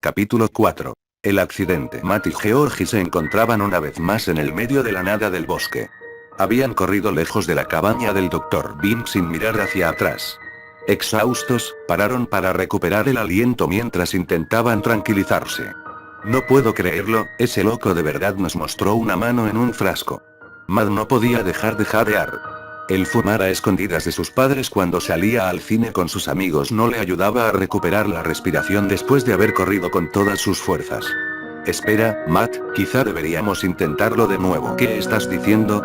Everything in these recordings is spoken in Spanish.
Capítulo 4. El accidente. Matt y Georgie se encontraban una vez más en el medio de la nada del bosque. Habían corrido lejos de la cabaña del Dr. Bing sin mirar hacia atrás. Exhaustos, pararon para recuperar el aliento mientras intentaban tranquilizarse. No puedo creerlo, ese loco de verdad nos mostró una mano en un frasco. Matt no podía dejar de jadear. El fumar a escondidas de sus padres cuando salía al cine con sus amigos no le ayudaba a recuperar la respiración después de haber corrido con todas sus fuerzas. Espera, Matt, quizá deberíamos intentarlo de nuevo. ¿Qué estás diciendo?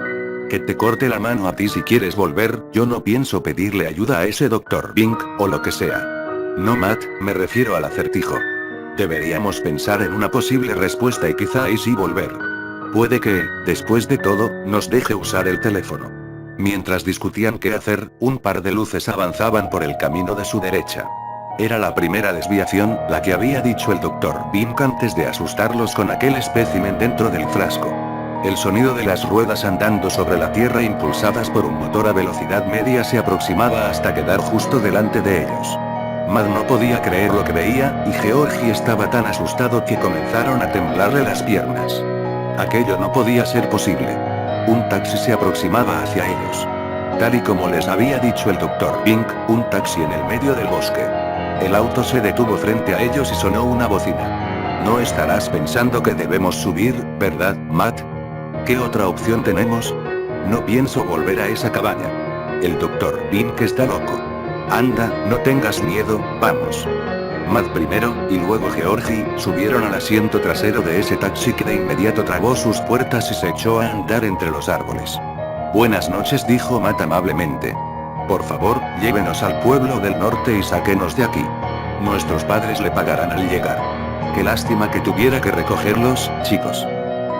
Que te corte la mano a ti si quieres volver. Yo no pienso pedirle ayuda a ese Dr. Bing, o lo que sea. No, Matt, me refiero al acertijo. Deberíamos pensar en una posible respuesta y quizá ahí sí volver. Puede que, después de todo, nos deje usar el teléfono. Mientras discutían qué hacer, un par de luces avanzaban por el camino de su derecha. Era la primera desviación, la que había dicho el Dr. Bing antes de asustarlos con aquel espécimen dentro del frasco. El sonido de las ruedas andando sobre la tierra impulsadas por un motor a velocidad media se aproximaba hasta quedar justo delante de ellos. Matt no podía creer lo que veía, y Georgie estaba tan asustado que comenzaron a temblarle las piernas. Aquello no podía ser posible. Un taxi se aproximaba hacia ellos. Tal y como les había dicho el Dr. Bing, un taxi en el medio del bosque. El auto se detuvo frente a ellos y sonó una bocina. No estarás pensando que debemos subir, ¿verdad, Matt? ¿Qué otra opción tenemos? No pienso volver a esa cabaña. El Dr. Bing está loco. Anda, no tengas miedo, vamos. Matt primero, y luego Georgie, subieron al asiento trasero de ese taxi que de inmediato trabó sus puertas y se echó a andar entre los árboles. Buenas noches, dijo Matt amablemente. Por favor, llévenos al pueblo del norte y sáquenos de aquí. Nuestros padres le pagarán al llegar. Qué lástima que tuviera que recogerlos, chicos.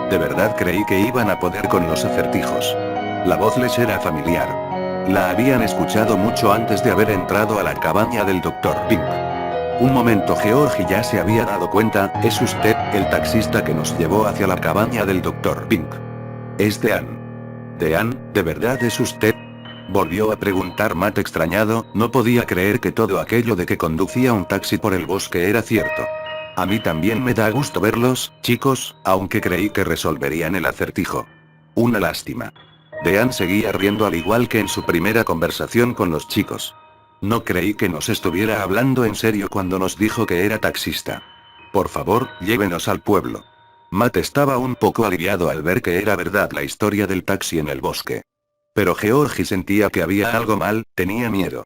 De verdad creí que iban a poder con los acertijos. La voz les era familiar. La habían escuchado mucho antes de haber entrado a la cabaña del Dr. Bing. Un momento, Georgie ya se había dado cuenta, es usted, el taxista que nos llevó hacia la cabaña del Dr. Bing. Es Dean. Dean, ¿de verdad es usted? Volvió a preguntar Matt extrañado, no podía creer que todo aquello de que conducía un taxi por el bosque era cierto. A mí también me da gusto verlos, chicos, aunque creí que resolverían el acertijo. Una lástima. Dean seguía riendo al igual que en su primera conversación con los chicos. No creí que nos estuviera hablando en serio cuando nos dijo que era taxista. Por favor, llévenos al pueblo. Matt estaba un poco aliviado al ver que era verdad la historia del taxi en el bosque. Pero Georgie sentía que había algo mal, tenía miedo.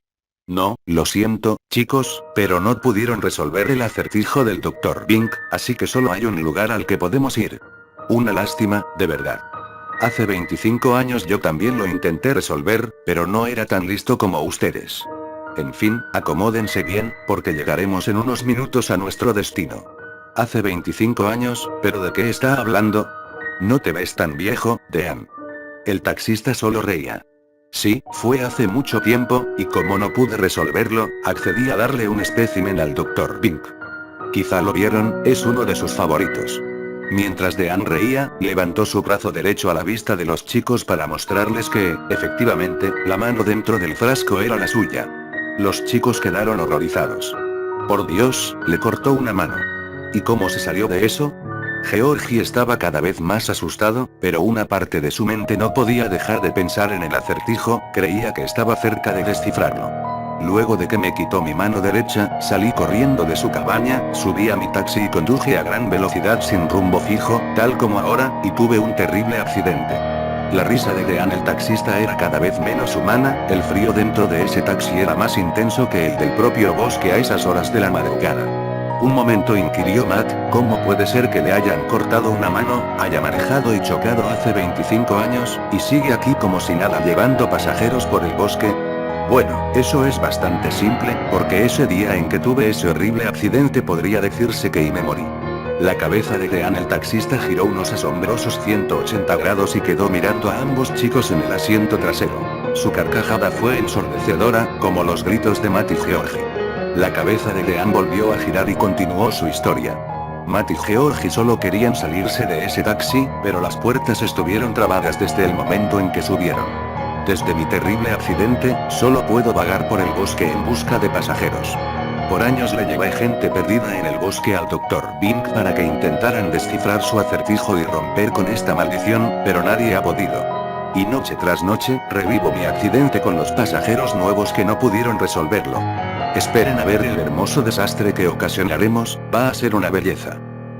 No, lo siento, chicos, pero no pudieron resolver el acertijo del Dr. Bing, así que solo hay un lugar al que podemos ir. Una lástima, de verdad. Hace 25 años yo también lo intenté resolver, pero no era tan listo como ustedes. En fin, acomódense bien, porque llegaremos en unos minutos a nuestro destino. Hace 25 años, ¿pero de qué está hablando? No te ves tan viejo, Dean. El taxista solo reía. Sí, fue hace mucho tiempo, y como no pude resolverlo, accedí a darle un espécimen al Dr. Bing. Quizá lo vieron, es uno de sus favoritos. Mientras Dean reía, levantó su brazo derecho a la vista de los chicos para mostrarles que, efectivamente, la mano dentro del frasco era la suya. Los chicos quedaron horrorizados. Por Dios, le cortó una mano. ¿Y cómo se salió de eso? Georgie estaba cada vez más asustado, pero una parte de su mente no podía dejar de pensar en el acertijo, creía que estaba cerca de descifrarlo. Luego de que me quitó mi mano derecha, salí corriendo de su cabaña, subí a mi taxi y conduje a gran velocidad sin rumbo fijo, tal como ahora, y tuve un terrible accidente. La risa de Dean el taxista era cada vez menos humana, el frío dentro de ese taxi era más intenso que el del propio bosque a esas horas de la madrugada. Un momento, inquirió Matt, ¿cómo puede ser que le hayan cortado una mano, haya manejado y chocado hace 25 años, y sigue aquí como si nada llevando pasajeros por el bosque? Bueno, eso es bastante simple, porque ese día en que tuve ese horrible accidente podría decirse que me morí. La cabeza de Dean el taxista giró unos asombrosos 180 grados y quedó mirando a ambos chicos en el asiento trasero. Su carcajada fue ensordecedora, como los gritos de Matt y Georgie. La cabeza de Dean volvió a girar y continuó su historia. Matt y Georgie solo querían salirse de ese taxi, pero las puertas estuvieron trabadas desde el momento en que subieron. Desde mi terrible accidente, solo puedo vagar por el bosque en busca de pasajeros. Por años le llevé gente perdida en el bosque al Dr. Bing para que intentaran descifrar su acertijo y romper con esta maldición, pero nadie ha podido. Y noche tras noche, revivo mi accidente con los pasajeros nuevos que no pudieron resolverlo. Esperen a ver el hermoso desastre que ocasionaremos, va a ser una belleza.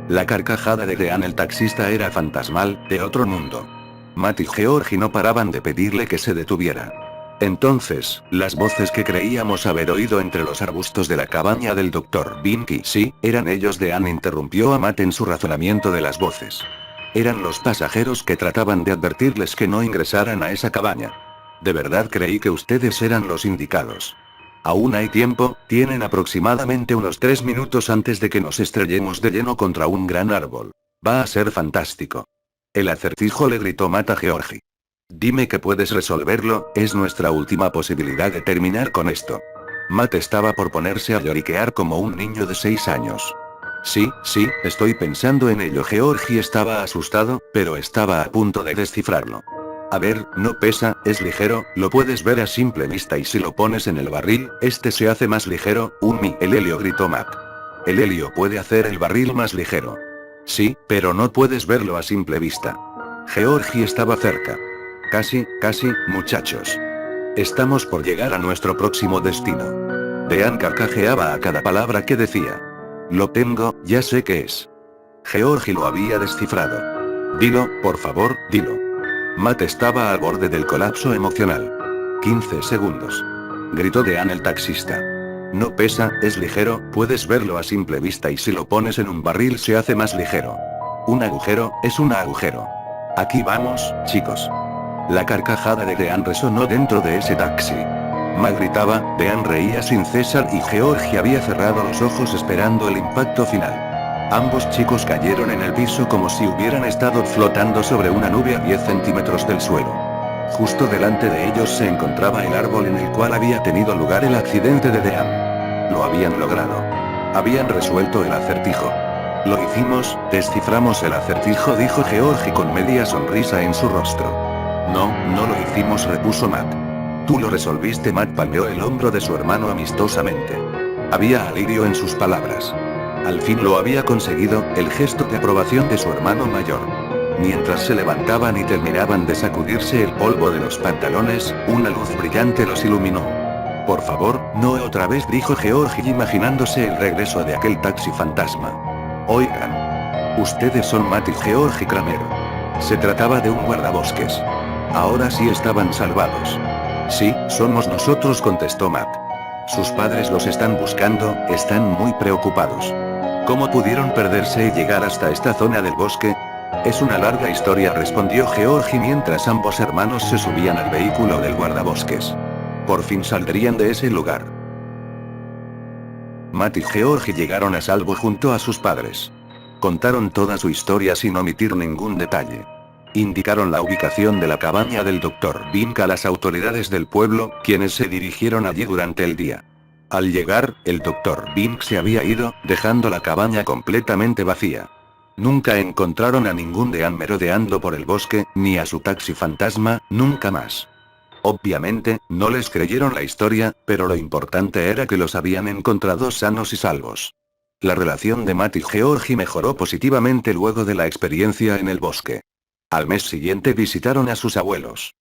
La carcajada de Dean el taxista era fantasmal, de otro mundo. Matt y Georgie no paraban de pedirle que se detuviera. Entonces, las voces que creíamos haber oído entre los arbustos de la cabaña del Dr. Binky, sí, eran ellos. Dean interrumpió a Matt en su razonamiento de las voces. Eran los pasajeros que trataban de advertirles que no ingresaran a esa cabaña. De verdad creí que ustedes eran los indicados. Aún hay tiempo, tienen aproximadamente unos 3 minutos antes de que nos estrellemos de lleno contra un gran árbol. Va a ser fantástico. El acertijo, le gritó Matt a Georgie. Dime que puedes resolverlo, es nuestra última posibilidad de terminar con esto. Matt estaba por ponerse a lloriquear como un niño de 6 años. Sí, estoy pensando en ello. Georgie estaba asustado, pero estaba a punto de descifrarlo. A ver, no pesa, es ligero, lo puedes ver a simple vista y si lo pones en el barril, este se hace más ligero. El helio, gritó Matt. El helio puede hacer el barril más ligero. Sí, pero no puedes verlo a simple vista. Georgie estaba cerca. Casi, muchachos. Estamos por llegar a nuestro próximo destino. Dean carcajeaba a cada palabra que decía. Lo tengo, ya sé qué es. Georgie lo había descifrado. Dilo, por favor, dilo. Matt estaba al borde del colapso emocional. 15 segundos. Gritó Dean el taxista. No pesa, es ligero, puedes verlo a simple vista y si lo pones en un barril se hace más ligero. Un agujero, es un agujero. Aquí vamos, chicos. La carcajada de Dean resonó dentro de ese taxi. Matt gritaba, Dean reía sin cesar y Georgie había cerrado los ojos esperando el impacto final. Ambos chicos cayeron en el piso como si hubieran estado flotando sobre una nube a 10 centímetros del suelo. Justo delante de ellos se encontraba el árbol en el cual había tenido lugar el accidente de Dean. Lo habían logrado. Habían resuelto el acertijo. Lo hicimos, desciframos el acertijo, dijo Georgie con media sonrisa en su rostro. No lo hicimos, repuso Matt. Tú lo resolviste. Matt palmeó el hombro de su hermano amistosamente. Había alivio en sus palabras. Al fin lo había conseguido, el gesto de aprobación de su hermano mayor. Mientras se levantaban y terminaban de sacudirse el polvo de los pantalones, una luz brillante los iluminó. Por favor, no otra vez, dijo Georgie imaginándose el regreso de aquel taxi fantasma. Oigan. Ustedes son Matt y Georgie Kramer. Se trataba de un guardabosques. Ahora sí estaban salvados. Sí, somos nosotros, contestó Matt. Sus padres los están buscando, están muy preocupados. ¿Cómo pudieron perderse y llegar hasta esta zona del bosque? Es una larga historia, respondió Georgie mientras ambos hermanos se subían al vehículo del guardabosques. Por fin saldrían de ese lugar. Matt y Georgie llegaron a salvo junto a sus padres. Contaron toda su historia sin omitir ningún detalle. Indicaron la ubicación de la cabaña del Dr. Bink a las autoridades del pueblo, quienes se dirigieron allí durante el día. Al llegar, el Dr. Bink se había ido, dejando la cabaña completamente vacía. Nunca encontraron a ningún Dean merodeando por el bosque, ni a su taxi fantasma, nunca más. Obviamente, no les creyeron la historia, pero lo importante era que los habían encontrado sanos y salvos. La relación de Matt y Georgie mejoró positivamente luego de la experiencia en el bosque. Al mes siguiente visitaron a sus abuelos.